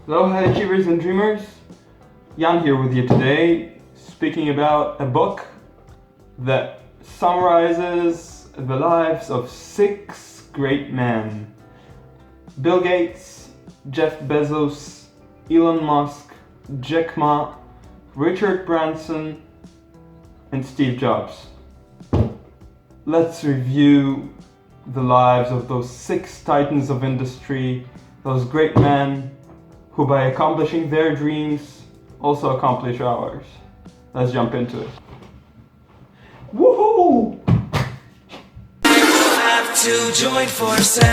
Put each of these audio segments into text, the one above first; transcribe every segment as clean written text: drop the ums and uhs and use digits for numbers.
Hello, high achievers and dreamers. Jan here with you today, speaking about a book that summarizes the lives of 6 great men. Bill Gates, Jeff Bezos, Elon Musk, Jack Ma, Richard Branson, and Steve Jobs. Let's review the lives of those 6 titans of industry, those great men who by accomplishing their dreams also accomplish ours. Let's jump into it. Woohoo! Have to join forces.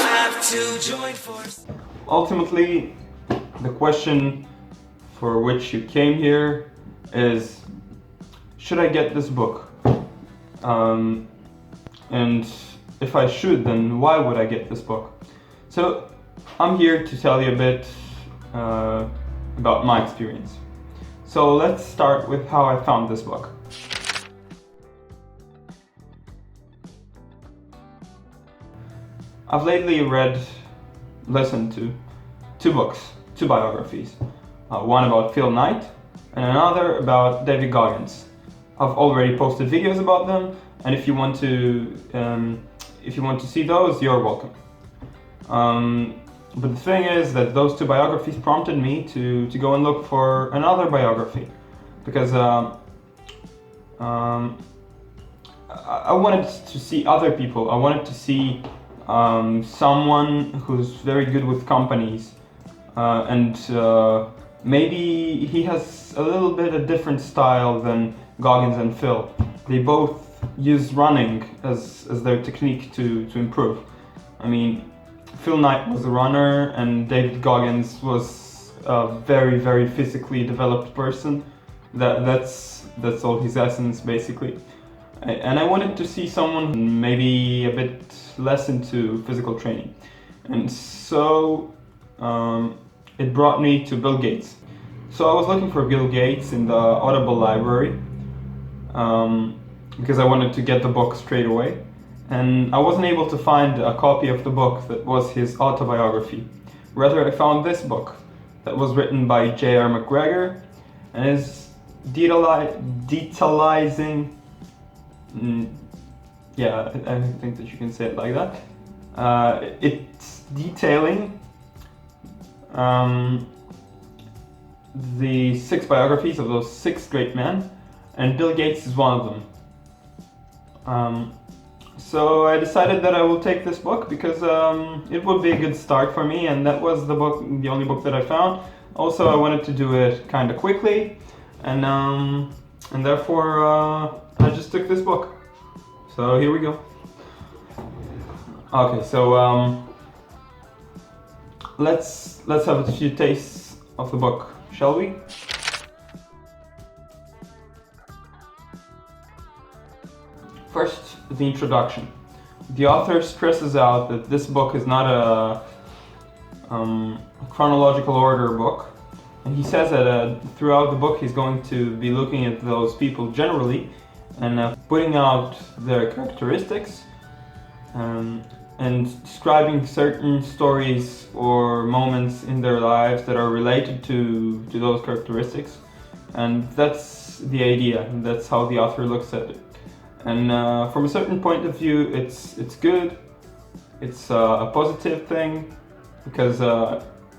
Have to join forces. Ultimately, the question for which you came here is, should I get this book? And if I should, then why would I get this book? So I'm here to tell you a bit about my experience. So let's start with how I found this book. I've lately listened to 2 books, 2 biographies. One about Phil Knight and another about David Goggins. I've already posted videos about them, and if you want to see those, you're welcome. But the thing is that those 2 biographies prompted me to go and look for another biography, because I wanted to see other people. I wanted to see someone who's very good with companies, and maybe he has a little bit a different style than Goggins and Phil. They both use running as their technique to improve. I mean, Phil Knight was a runner and David Goggins was a very, very physically developed person. That's all his essence, basically. And I wanted to see someone maybe a bit less into physical training. And so it brought me to Bill Gates. So I was looking for Bill Gates in the Audible library, because I wanted to get the book straight away. And I wasn't able to find a copy of the book that was his autobiography. Rather, I found this book that was written by J.R.MacGregor and is detailizing. I think that you can say it like that. It's detailing the 6 biographies of those 6 great men, and Bill Gates is one of them. So I decided that I will take this book because it would be a good start for me, and that was the only book that I found. Also, I wanted to do it kind of quickly, and therefore I just took this book. So here we go. Okay, so let's have a few tastes of the book, shall we? First, the introduction. The author stresses out that this book is not a chronological order book, and he says that throughout the book he's going to be looking at those people generally and putting out their characteristics and describing certain stories or moments in their lives that are related to those characteristics. And that's the idea, and that's how the author looks at it. And from a certain point of view, it's good. It's a positive thing because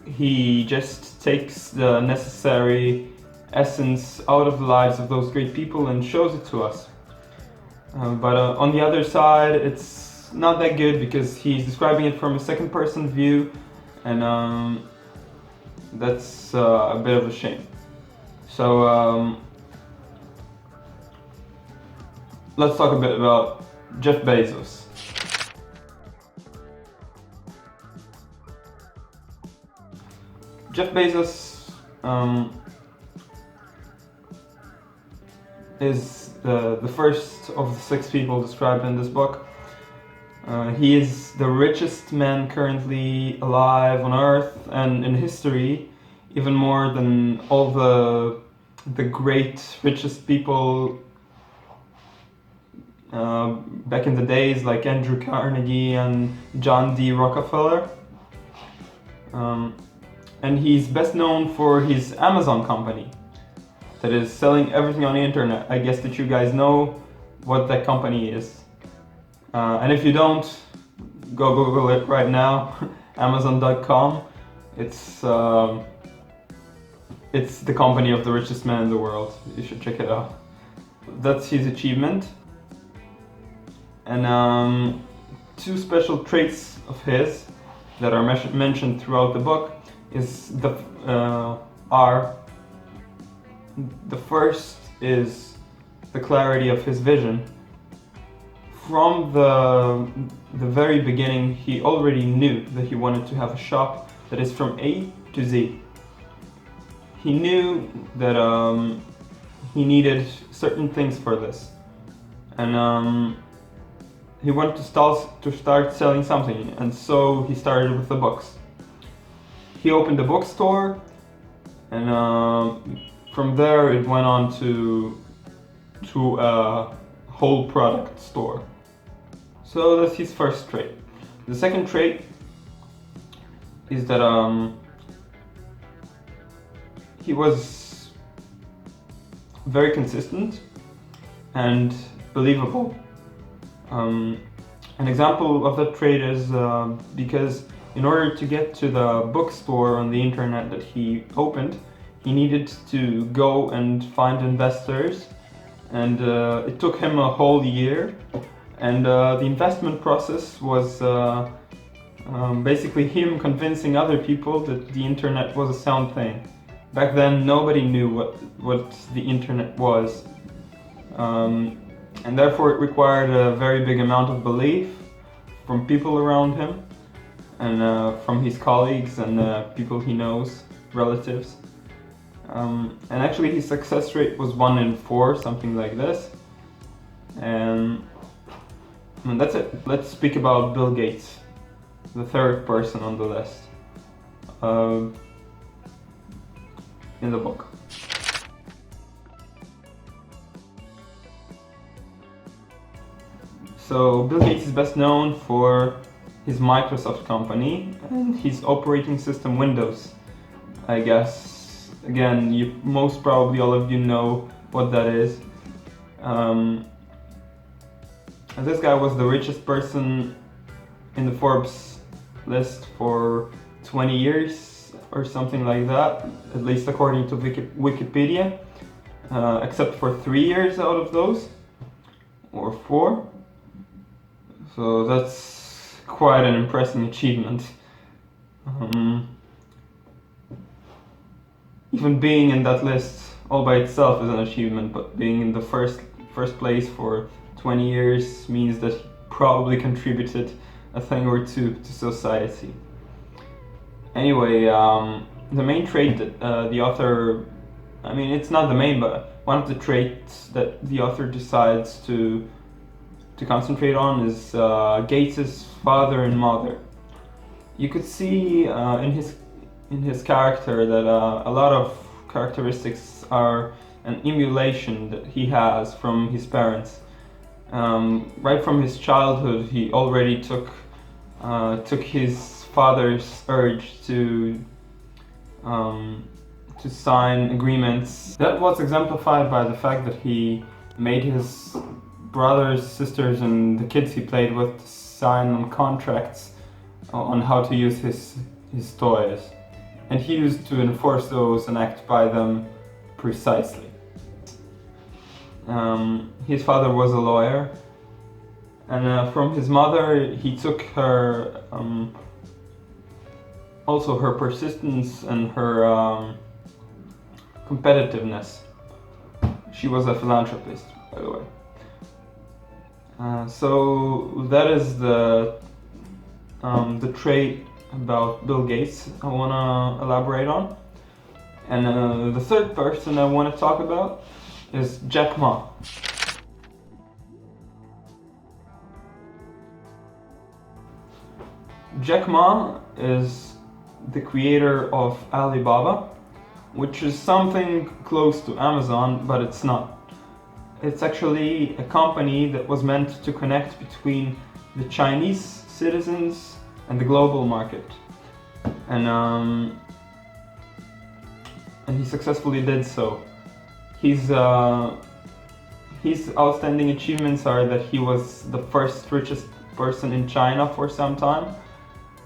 he just takes the necessary essence out of the lives of those great people and shows it to us. But on the other side, it's not that good because he's describing it from a second-person view, and that's a bit of a shame. So let's talk a bit about Jeff Bezos. Jeff Bezos is the first of the 6 people described in this book. He is the richest man currently alive on Earth and in history, even more than all the great richest people back in the days like Andrew Carnegie and John D. Rockefeller. And he's best known for his Amazon company that is selling everything on the internet. I guess that you guys know what that company is. And if you don't, go Google it right now. Amazon.com. It's the company of the richest man in the world. You should check it out. That's his achievement. And two special traits of his that are mentioned throughout the book are the first is the clarity of his vision. From the very beginning, he already knew that he wanted to have a shop that is from A to Z. He knew that he needed certain things for this, and he wanted to start selling something, and so he started with the books. He opened a bookstore, and from there it went on to a whole product store. So that's his first trait. The second trait is that he was very consistent and believable. An example of that trait is because in order to get to the bookstore on the internet that he opened, he needed to go and find investors, and it took him a whole year. And the investment process was basically him convincing other people that the internet was a sound thing. Back then, nobody knew what the internet was. And therefore it required a very big amount of belief from people around him, and from his colleagues and people he knows, relatives. And actually his success rate was 1 in 4, something like this. And that's it. Let's speak about Bill Gates, the third person on the list in the book. So Bill Gates is best known for his Microsoft company and his operating system Windows. I guess, again, most probably all of you know what that is. This guy was the richest person in the Forbes list for 20 years or something like that, at least according to Wikipedia, except for 3 years out of those, or 4. So that's quite an impressive achievement. Even being in that list all by itself is an achievement, but being in the first place for 20 years means that he probably contributed a thing or two to society. Anyway, the main trait that the author, it's not the main, but one of the traits that the author decides to concentrate on is Gates's father and mother. You could see in his character that a lot of characteristics are an emulation that he has from his parents. Right from his childhood, he already took his father's urge to sign agreements. That was exemplified by the fact that he made his brothers, sisters, and the kids he played with sign contracts on how to use his toys, and he used to enforce those and act by them precisely. His father was a lawyer, and from his mother he took her also her persistence and her competitiveness. She was a philanthropist, by the way. So that is the trait about Bill Gates I want to elaborate on. And the third person I want to talk about is Jack Ma. Jack Ma is the creator of Alibaba, which is something close to Amazon, but it's not. it's actually a company that was meant to connect between the Chinese citizens and the global market, and he successfully did so. His outstanding achievements are that he was the first richest person in China for some time,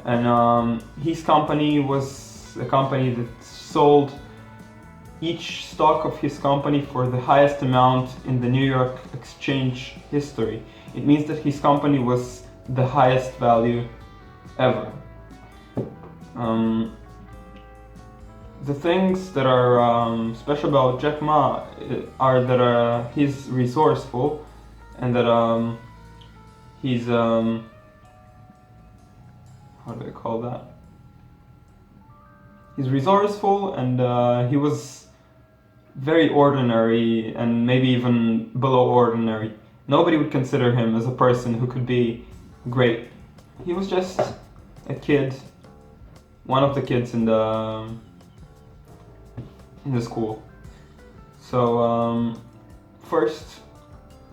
and his company was a company that sold each stock of his company for the highest amount in the New York Exchange history. It means that his company was the highest value ever. The things that are special about Jack Ma are that he's resourceful, and that he's how do I call that? He's resourceful, and he was very ordinary and maybe even below ordinary. Nobody would consider him as a person who could be great. He was just a kid, one of the kids in the school. So first,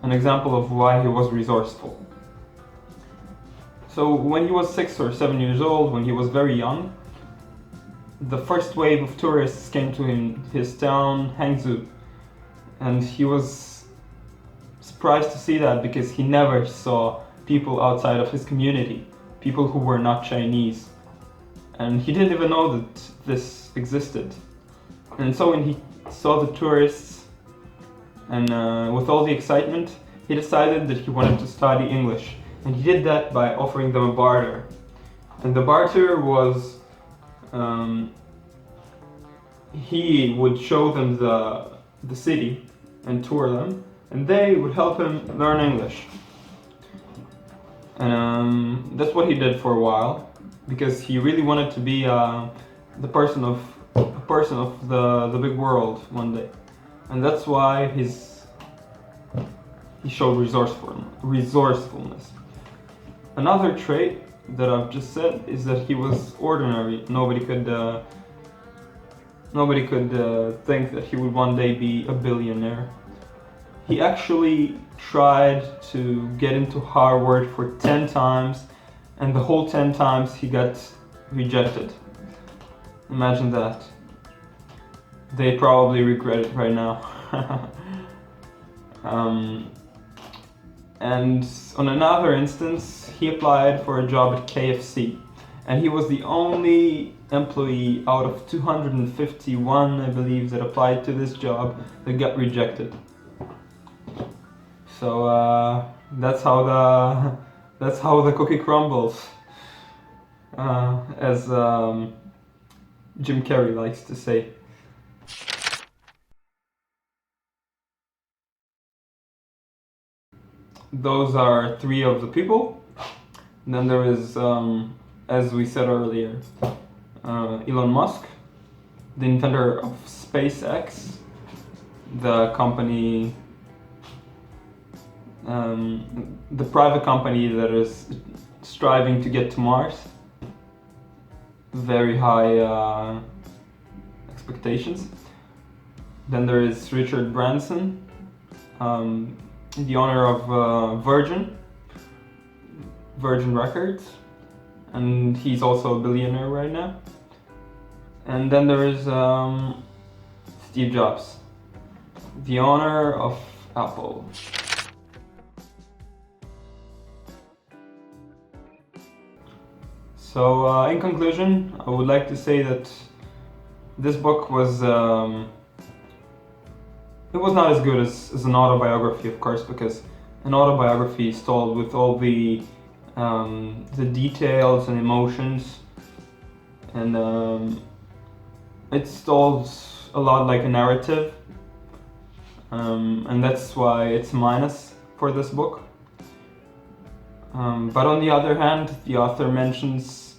an example of why he was resourceful. So when he was 6 or 7 years old, when he was very young, the first wave of tourists came to his town, Hangzhou, and he was surprised to see that because he never saw people outside of his community, people who were not Chinese, and he didn't even know that this existed. And so when he saw the tourists, and with all the excitement, he decided that he wanted to study English, and he did that by offering them a barter. And the barter was he would show them the city and tour them, and they would help him learn English. And that's what he did for a while, because he really wanted to be the person of the big world one day, and that's why he showed resourcefulness. Another trait that I've just said is that he was ordinary. Nobody could think that he would one day be a billionaire. He actually tried to get into Harvard for 10 times, and the whole 10 times he got rejected. Imagine that. They probably regret it right now. And on another instance, he applied for a job at KFC, and he was the only employee out of 251, I believe, that applied to this job that got rejected. So that's how the cookie crumbles, as Jim Carrey likes to say. Those are 3 of the people. And then there is, as we said earlier, Elon Musk, the inventor of SpaceX, the company, the private company that is striving to get to Mars. Very high expectations. Then there is Richard Branson, the owner of Virgin Records, and he's also a billionaire right now. And then there is Steve Jobs, the owner of Apple. So in conclusion, I would like to say that this book was it was not as good as an autobiography, of course, because an autobiography is told with all the details and emotions, and it's told a lot like a narrative, and that's why it's minus for this book. But on the other hand, the author mentions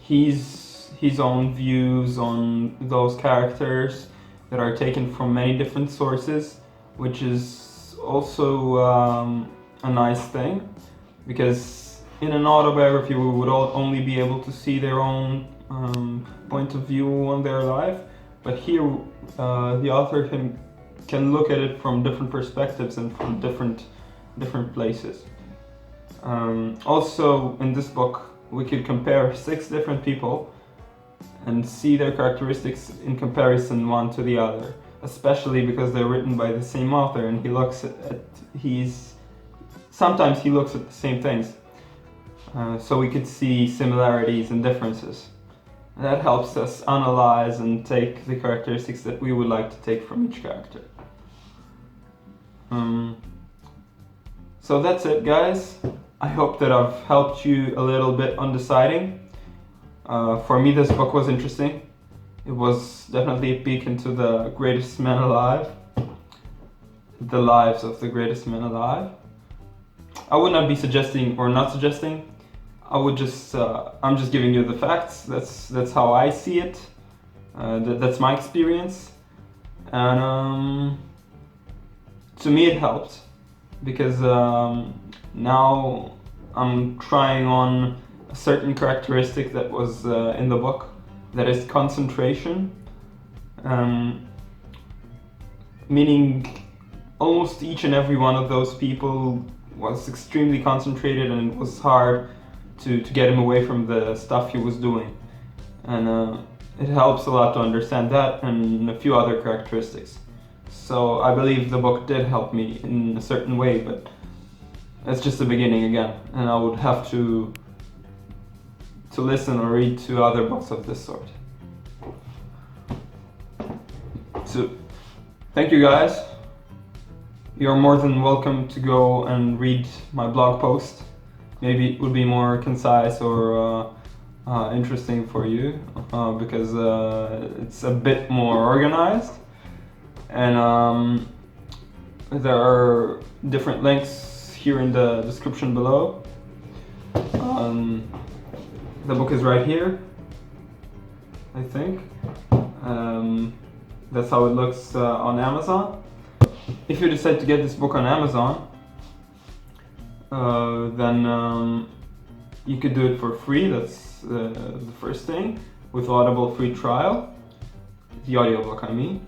his own views on those characters that are taken from many different sources, which is also a nice thing, because in an autobiography we would all only be able to see their own point of view on their life, but here the author can look at it from different perspectives and from different places. Also, in this book, we could compare 6 different people and see their characteristics in comparison one to the other, especially because they're written by the same author, and sometimes he looks at the same things. So we could see similarities and differences. And that helps us analyze and take the characteristics that we would like to take from each character. So that's it, guys. I hope that I've helped you a little bit on deciding. For me, this book was interesting. It was definitely a peek into the greatest men alive, the lives of the greatest men alive. I would not be suggesting or not suggesting. I'm just giving you the facts. That's how I see it. That's my experience, and to me it helped because now I'm trying on a certain characteristic that was in the book, that is concentration, meaning almost each and every one of those people was extremely concentrated, and it was hard to get him away from the stuff he was doing. And it helps a lot to understand that and a few other characteristics. So I believe the book did help me in a certain way, but it's just the beginning again, and I would have to listen or read to other books of this sort. So thank you, guys. You're more than welcome to go and read my blog post. Maybe it would be more concise or interesting for you because it's a bit more organized, and there are different links here in the description below. The book is right here, I think. That's how it looks on Amazon. If you decide to get this book on Amazon, then you could do it for free. That's the first thing, with Audible free trial, the audiobook I mean,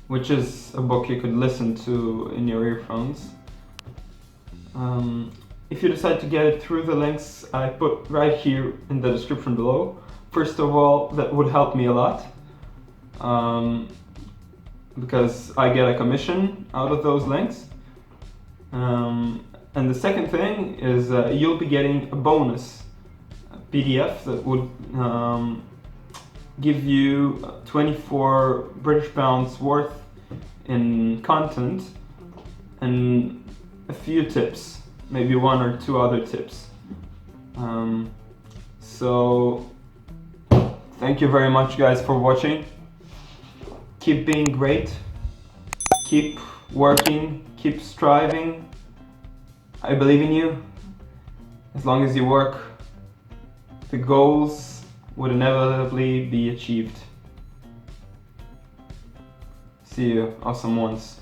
which is a book you could listen to in your earphones. If you decide to get it through the links I put right here in the description below, first of all, that would help me a lot, because I get a commission out of those links. And the second thing is you'll be getting a bonus PDF that would give you 24 British pounds worth in content and a few tips, maybe 1 or 2 other tips. So thank you very much, guys, for watching. Keep being great, keep working, keep striving. I believe in you. As long as you work, the goals would inevitably be achieved. See you, awesome ones.